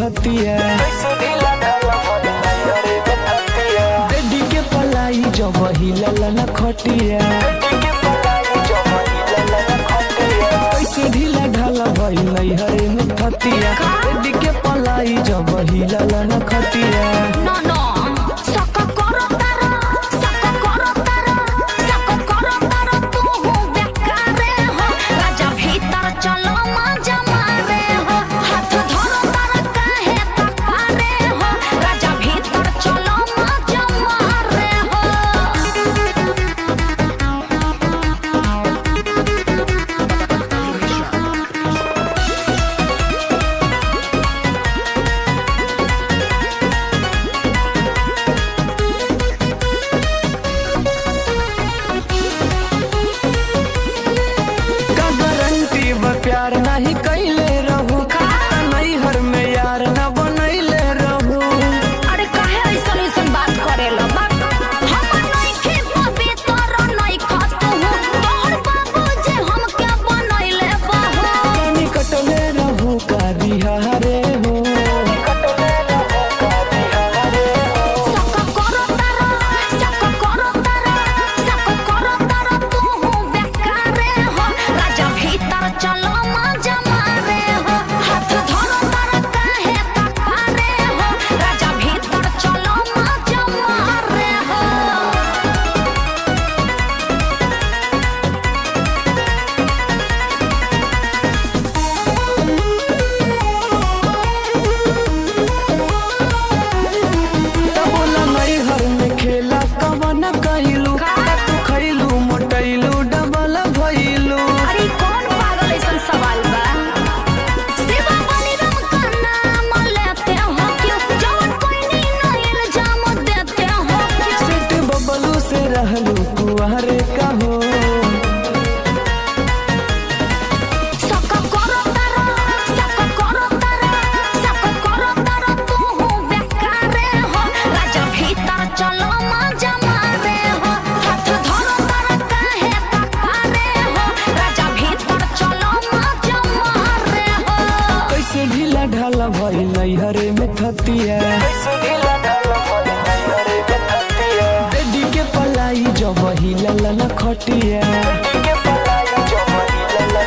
थतिया बेडी के पलाई जब हिलल न खटिया कैसे ढीला ढाला भइल नैहरे में थतिया बेडी के पलाई जब हिलल न खटिया प्यार नहीं कैले रहू नैहर में यार न बनैले रहू। अरे काहे ऐसन ऐसन बात करेला बात हम नहीं के पवित्र नहीं खातो हूं तोहर बाबू जे हम के बनैले बाबू पानी कटले रहू का बिहारे हो सका करो तारा तू हूं बेकारे हो राजा भीतर चलो रहलू कुआरे का हो सका करो तारा तू हूं बेकारे हो राजा भीतर चलो मजा मारे हो हाथ धरो तारा काहे पारे हो राजा भीतर चलो मजा मारे हो कैसे ढीला ढाला भइल नैहरे में थतिया जब हिलल न खटिया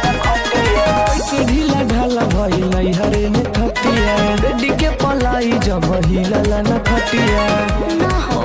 कैसे ढीला ढाला भइल नैहरे में थतिया बेडी के पलाई जब हिलल न खटिया ना हो